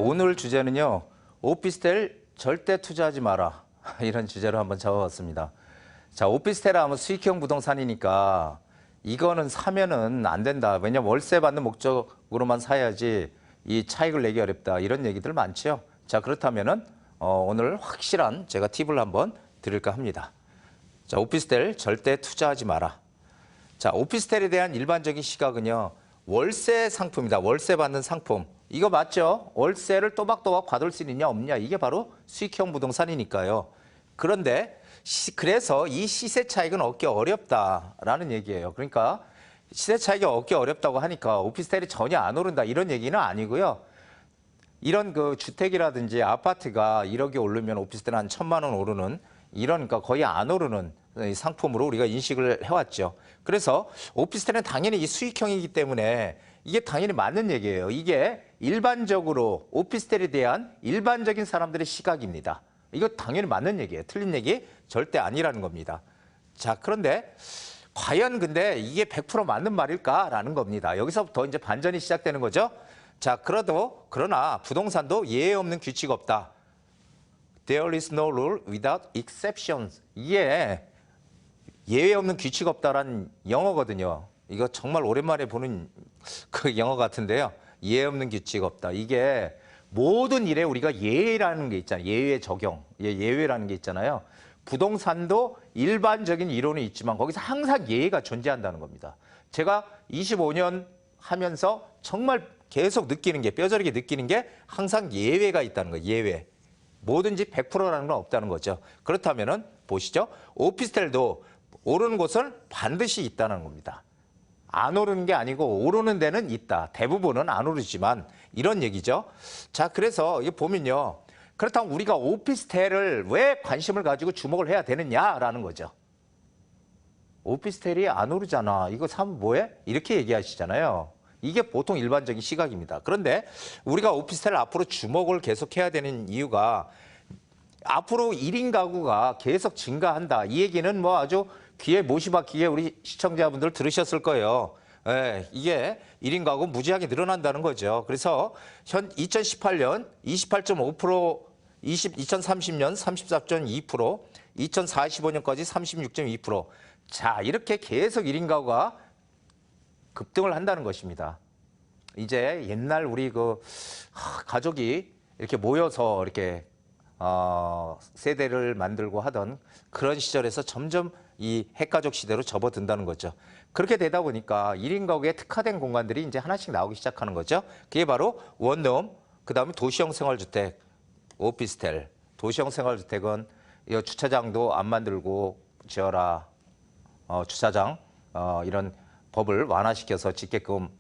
오늘 주제는요. 오피스텔 절대 투자하지 마라. 이런 주제로 한번 잡아봤습니다. 자, 오피스텔 하면 수익형 부동산이니까 이거는 사면은 안 된다. 왜냐면 월세 받는 목적으로만 사야지 이 차익을 내기 어렵다. 이런 얘기들 많죠. 자, 그렇다면은 오늘 확실한 제가 팁을 한번 드릴까 합니다. 자, 오피스텔 절대 투자하지 마라. 자, 오피스텔에 대한 일반적인 시각은요. 월세 상품이다. 월세 받는 상품. 이거 맞죠? 월세를 또박또박 받을 수 있느냐 없느냐. 이게 바로 수익형 부동산이니까요. 그런데 그래서 이 시세 차익은 얻기 어렵다라는 얘기예요. 그러니까 시세 차익이 얻기 어렵다고 하니까 오피스텔이 전혀 안 오른다. 이런 얘기는 아니고요. 이런 그 주택이라든지 아파트가 1억이 오르면 오피스텔은 한 1,000만 원 오르는 이런 그러니까 거의 안 오르는 상품으로 우리가 인식을 해왔죠. 그래서 오피스텔은 당연히 이 수익형이기 때문에 이게 당연히 맞는 얘기예요. 이게 일반적으로 오피스텔에 대한 일반적인 사람들의 시각입니다. 이거 당연히 맞는 얘기예요. 틀린 얘기 절대 아니라는 겁니다. 자, 그런데 과연 근데 이게 100% 맞는 말일까라는 겁니다. 여기서부터 이제 반전이 시작되는 거죠. 자, 그러나 부동산도 예외 없는 규칙 없다. There is no rule without exceptions. 이게 예외 없는 규칙 없다라는 영어거든요. 이거 정말 오랜만에 보는 그 영어 같은데요. 예외 없는 규칙 없다. 이게 모든 일에 우리가 예외라는 게 있잖아요. 예외 적용, 예외라는 게 있잖아요. 부동산도 일반적인 이론이 있지만 거기서 항상 예외가 존재한다는 겁니다. 제가 25년 하면서 정말 계속 느끼는 게 뼈저리게 느끼는 게 항상 예외가 있다는 거예요. 예외. 뭐든지 100%라는 건 없다는 거죠. 그렇다면은 보시죠. 오피스텔도 오르는 곳은 반드시 있다는 겁니다. 안 오르는 게 아니고 오르는 데는 있다. 대부분은 안 오르지만 이런 얘기죠. 자, 그래서 이거 보면요. 그렇다면 우리가 오피스텔을 왜 관심을 가지고 주목을 해야 되느냐라는 거죠. 오피스텔이 안 오르잖아. 이거 사면 뭐해? 이렇게 얘기하시잖아요. 이게 보통 일반적인 시각입니다. 그런데 우리가 오피스텔을 앞으로 주목을 계속해야 되는 이유가 앞으로 1인 가구가 계속 증가한다. 이 얘기는 뭐 아주 귀에 못이 박히게 우리 시청자분들 들으셨을 거예요. 예, 이게 1인 가구 무지하게 늘어난다는 거죠. 그래서 현 2018년 28.5%, 2030년 34.2%, 2045년까지 36.2%. 자, 이렇게 계속 1인 가구가 급등을 한다는 것입니다. 이제 옛날 우리 가족이 이렇게 모여서 이렇게 세대를 만들고 하던 그런 시절에서 점점 이 핵가족 시대로 접어든다는 거죠. 그렇게 되다 보니까 1인 가구에 특화된 공간들이 이제 하나씩 나오기 시작하는 거죠. 그게 바로 원룸, 그다음에 도시형 생활주택, 오피스텔. 도시형 생활주택은 이 주차장도 안 만들고 지어라. 주차장 이런 법을 완화시켜서 짓게끔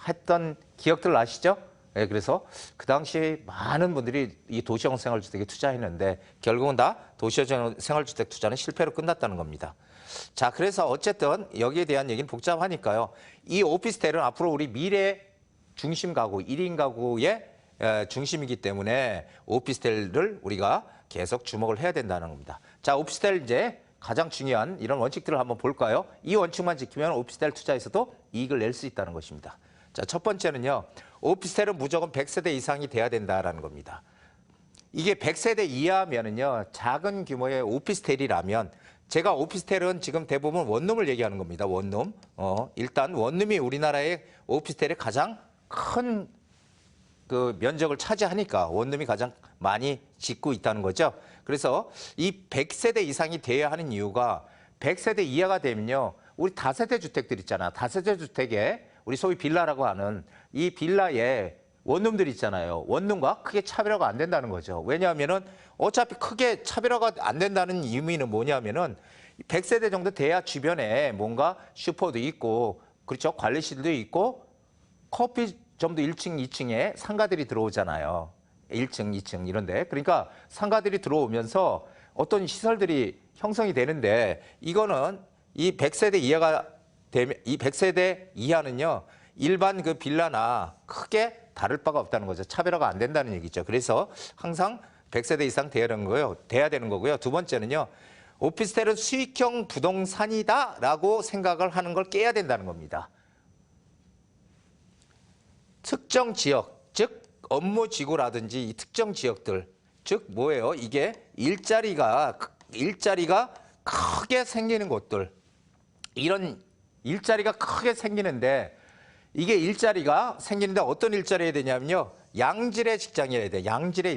했던 기억들 아시죠? 네, 그래서 그 당시 많은 분들이 이 도시형 생활주택에 투자했는데 결국은 다 도시형 생활주택 투자는 실패로 끝났다는 겁니다. 자, 그래서 어쨌든 여기에 대한 얘기는 복잡하니까요. 이 오피스텔은 앞으로 우리 미래 중심 가구, 1인 가구의 중심이기 때문에 오피스텔을 우리가 계속 주목을 해야 된다는 겁니다. 자, 오피스텔 이제 가장 중요한 이런 원칙들을 한번 볼까요? 이 원칙만 지키면 오피스텔 투자에서도 이익을 낼 수 있다는 것입니다. 자, 첫 번째는요. 오피스텔은 무조건 100세대 이상이 돼야 된다라는 겁니다. 이게 100세대 이하면은요. 작은 규모의 오피스텔이라면 제가 오피스텔은 지금 대부분 원룸을 얘기하는 겁니다. 원룸. 일단 원룸이 우리나라의 오피스텔의 가장 큰 그 면적을 차지하니까 원룸이 가장 많이 짓고 있다는 거죠. 그래서 이 100세대 이상이 돼야 하는 이유가 100세대 이하가 되면요. 우리 다세대 주택들 있잖아. 다세대 주택에 우리 소위 빌라라고 하는 이 빌라에 원룸들 있잖아요. 원룸과 크게 차별화가 안 된다는 거죠. 왜냐하면은 어차피 크게 차별화가 안 된다는 의미는 뭐냐면은 100세대 정도 돼야 주변에 뭔가 슈퍼도 있고, 그렇죠. 관리실도 있고, 커피점도 1층, 2층에 상가들이 들어오잖아요. 1층, 2층 이런데. 그러니까 상가들이 들어오면서 어떤 시설들이 형성이 되는데 이거는 이 100세대 이하가 되면 이 100세대 이하는요. 일반 그 빌라나 크게 다를 바가 없다는 거죠. 차별화가 안 된다는 얘기죠. 그래서 항상 100세대 이상 돼야 되는 거고요. 두 번째는요. 오피스텔은 수익형 부동산이다라고 생각을 하는 걸 깨야 된다는 겁니다. 특정 지역, 즉 업무지구라든지 이 특정 지역들, 즉 뭐예요? 이게 일자리가 크게 생기는 곳들, 이런 일자리가 크게 생기는데, 이게 일자리가 생기는데 어떤 일자리여야 되냐면요, 양질의 직장이어야 돼. 양질의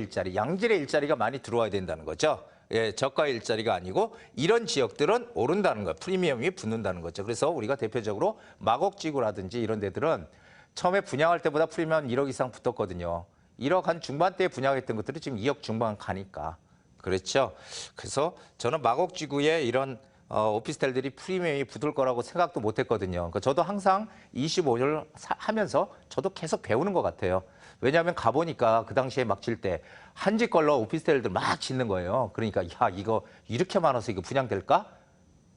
일자리가 많이 들어와야 된다는 거죠. 예, 저가 일자리가 아니고 이런 지역들은 오른다는 거예요. 프리미엄이 붙는다는 거죠. 그래서 우리가 대표적으로 마곡지구라든지 이런 데들은 처음에 분양할 때보다 프리미엄 1억 이상 붙었거든요. 1억 한 중반대에 분양했던 것들이 지금 2억 중반 가니까. 그렇죠. 그래서 저는 마곡지구에 이런 오피스텔들이 프리미엄이 붙을 거라고 생각도 못 했거든요. 그러니까 저도 항상 25년을 하면서 저도 계속 배우는 것 같아요. 왜냐하면 가보니까 그 당시에 막 질 때 한 집 걸러 오피스텔들 막 짓는 거예요. 그러니까 야, 이거 이렇게 많아서 이거 분양될까?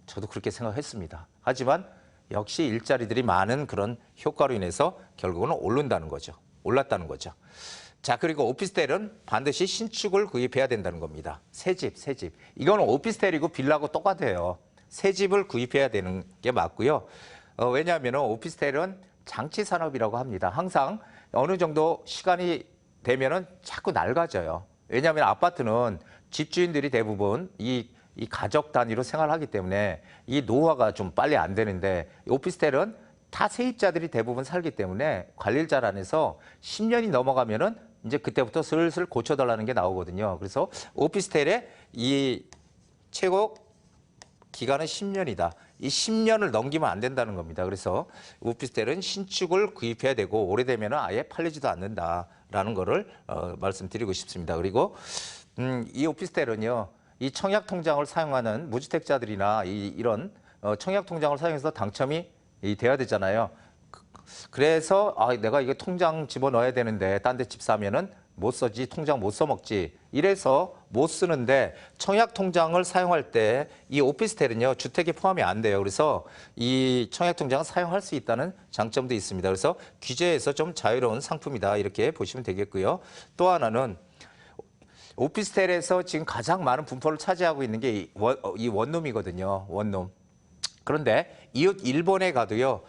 저도 그렇게 생각했습니다. 하지만 역시 일자리들이 많은 그런 효과로 인해서 결국은 오른다는 거죠. 올랐다는 거죠. 자, 그리고 오피스텔은 반드시 신축을 구입해야 된다는 겁니다. 새 집. 이거는 오피스텔이고 빌라고 똑같아요. 새 집을 구입해야 되는 게 맞고요. 왜냐하면 오피스텔은 장치 산업이라고 합니다. 항상 어느 정도 시간이 되면은 자꾸 낡아져요. 왜냐하면 아파트는 집주인들이 대부분 이 가족 단위로 생활하기 때문에 이 노화가 좀 빨리 안 되는데, 오피스텔은 다 세입자들이 대부분 살기 때문에 관리를 잘 안 해서 10년이 넘어가면은 이제 그때부터 슬슬 고쳐달라는 게 나오거든요. 그래서 오피스텔의 이 최고 기간은 10년이다. 이 10년을 넘기면 안 된다는 겁니다. 그래서 오피스텔은 신축을 구입해야 되고 오래되면 아예 팔리지도 않는다라는 거를 말씀드리고 싶습니다. 그리고 이 오피스텔은요, 이 청약통장을 사용하는 무주택자들이나 이런 청약통장을 사용해서 당첨이 돼야 되잖아요. 그래서 내가 이게 통장 집어넣어야 되는데 딴 데 집 사면은 못 써지, 통장 못 써먹지, 이래서 못 쓰는데, 청약통장을 사용할 때 이 오피스텔은요 주택에 포함이 안 돼요. 그래서 이 청약통장을 사용할 수 있다는 장점도 있습니다. 그래서 규제에서 좀 자유로운 상품이다, 이렇게 보시면 되겠고요. 또 하나는 오피스텔에서 지금 가장 많은 분포를 차지하고 있는 게 이 원룸이거든요. 원룸. 그런데 이웃 일본에 가도요,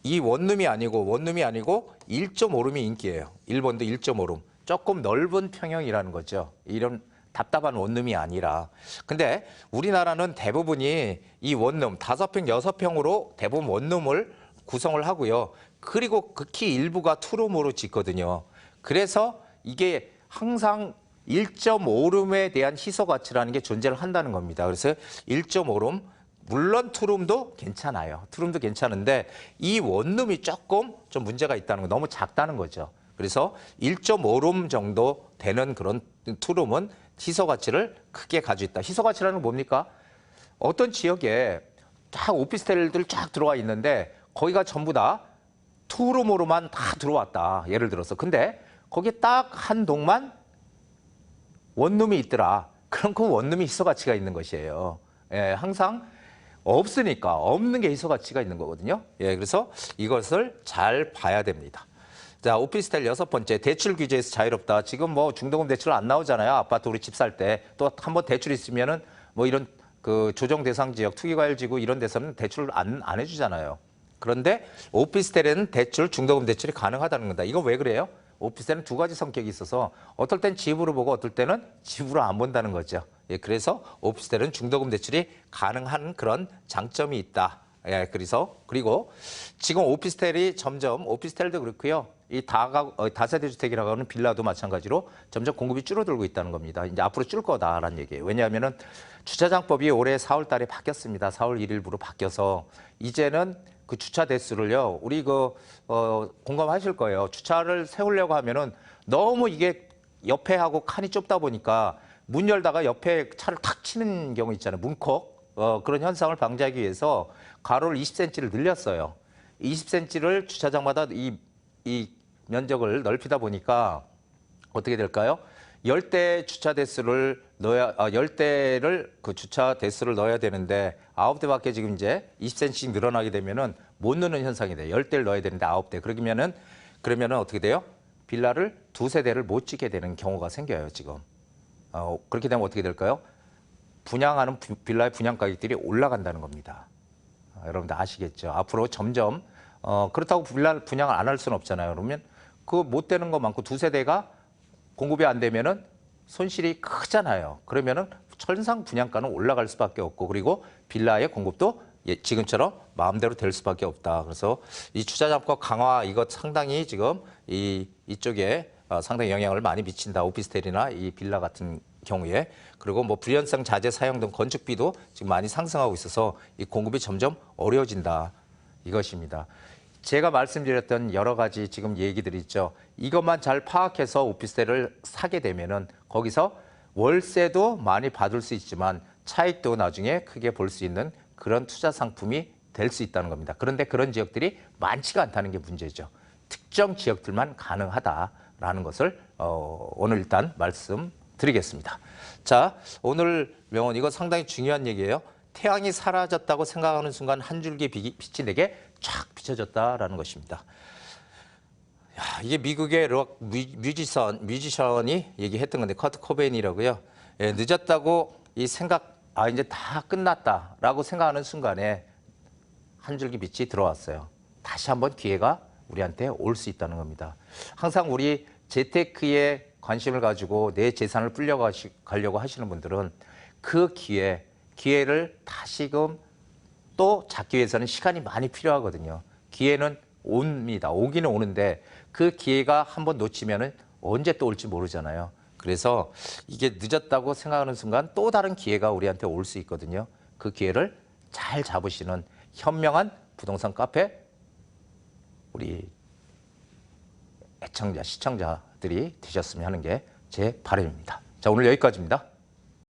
이 원룸이 아니고 1.5룸이 인기예요. 일본도 1.5룸. 조금 넓은 평형이라는 거죠. 이런 답답한 원룸이 아니라. 근데 우리나라는 대부분이 이 원룸 5평, 6평으로 대부분 원룸을 구성을 하고요. 그리고 극히 일부가 투룸으로 짓거든요. 그래서 이게 항상 1.5룸에 대한 희소 가치라는 게 존재를 한다는 겁니다. 그래서 1.5룸, 물론 투룸도 괜찮아요. 투룸도 괜찮은데 이 원룸이 조금 좀 문제가 있다는 거, 너무 작다는 거죠. 그래서 1.5룸 정도 되는 그런 투룸은 희소 가치를 크게 가지고 있다. 희소 가치라는 건 뭡니까? 어떤 지역에 쫙 오피스텔들 쫙 들어와 있는데 거기가 전부 다 투룸으로만 다 들어왔다. 예를 들어서. 근데 거기에 딱 한 동만 원룸이 있더라. 그럼 그 원룸이 희소 가치가 있는 것이에요. 예, 항상 없으니까 없는 게 희소 가치가 있는 거거든요. 예, 그래서 이것을 잘 봐야 됩니다. 자, 오피스텔 6번째, 대출 규제에서 자유롭다. 지금 뭐 중도금 대출 안 나오잖아요. 아파트 우리 집 살 때. 또 한 번 대출 있으면은 뭐 이런 그 조정 대상 지역, 투기과열지구 이런 데서는 대출을 안 해주잖아요. 그런데 오피스텔에는 대출, 중도금 대출이 가능하다는 겁니다. 이거 왜 그래요? 오피스텔은 두 가지 성격이 있어서 어떨 땐 집으로 보고 어떨 때는 집으로 안 본다는 거죠. 예, 그래서 오피스텔은 중도금 대출이 가능한 그런 장점이 있다. 예, 그리고 지금 오피스텔이 점점, 오피스텔도 그렇고요. 이 다세대 주택이라고 하는 빌라도 마찬가지로 점점 공급이 줄어들고 있다는 겁니다. 이제 앞으로 줄 거다라는 얘기예요. 왜냐하면은 주차장법이 올해 4월 달에 바뀌었습니다. 4월 1일부로 바뀌어서 이제는 그 주차 대수를요, 우리 공감하실 거예요. 주차를 세우려고 하면은 너무 이게 옆에 하고 칸이 좁다 보니까 문 열다가 옆에 차를 탁 치는 경우 있잖아요. 문콕. 그런 현상을 방지하기 위해서 가로를 20cm를 늘렸어요. 20cm를 주차장마다 이 면적을 넓히다 보니까 어떻게 될까요? 10대 주차 대수를 그 주차 대수를 넣어야 되는데 9대밖에 지금 이제 20cm씩 늘어나게 되면은 못 넣는 현상이 돼요. 10대를 넣어야 되는데 9대. 그러면은 어떻게 돼요? 빌라를 2세대를 못 짓게 되는 경우가 생겨요, 지금. 그렇게 되면 어떻게 될까요? 분양하는 빌라의 분양 가격들이 올라간다는 겁니다. 여러분들 아시겠죠? 앞으로 점점 그렇다고 빌라 분양을 안 할 수는 없잖아요. 그러면 그 못 되는 거 많고 두세 대가 공급이 안 되면은 손실이 크잖아요. 그러면은 천상 분양가는 올라갈 수밖에 없고 그리고 빌라의 공급도 지금처럼 마음대로 될 수밖에 없다. 그래서 이 투자 잡고 강화 이거 상당히 지금 이쪽에 상당히 영향을 많이 미친다. 오피스텔이나 이 빌라 같은 경우에. 그리고 뭐 불연성 자재 사용 등 건축비도 지금 많이 상승하고 있어서 이 공급이 점점 어려워진다. 이것입니다. 제가 말씀드렸던 여러 가지 지금 얘기들이 있죠. 이것만 잘 파악해서 오피스텔을 사게 되면은 거기서 월세도 많이 받을 수 있지만 차익도 나중에 크게 볼 수 있는 그런 투자 상품이 될 수 있다는 겁니다. 그런데 그런 지역들이 많지가 않다는 게 문제죠. 특정 지역들만 가능하다라는 것을 오늘 일단 말씀드리겠습니다. 자, 오늘 명언 이거 상당히 중요한 얘기예요. 태양이 사라졌다고 생각하는 순간 한 줄기 빛이 내게 쫙 비춰졌다라는 것입니다. 야, 이게 미국의 록 뮤지션이 얘기했던 건데 커트 코베인이라고요. 예, 늦었다고 이 생각 이제 다 끝났다라고 생각하는 순간에 한 줄기 빛이 들어왔어요. 다시 한번 기회가 우리한테 올 수 있다는 겁니다. 항상 우리 재테크에 관심을 가지고 내 재산을 불려가려고 하시는 분들은 그 기회를 다시금 또 잡기 위해서는 시간이 많이 필요하거든요. 기회는 옵니다. 오기는 오는데 그 기회가 한번 놓치면은 언제 또 올지 모르잖아요. 그래서 이게 늦었다고 생각하는 순간 또 다른 기회가 우리한테 올 수 있거든요. 그 기회를 잘 잡으시는 현명한 부동산 카페 우리 애청자, 시청자들이 되셨으면 하는 게 제 바람입니다. 자, 오늘 여기까지입니다.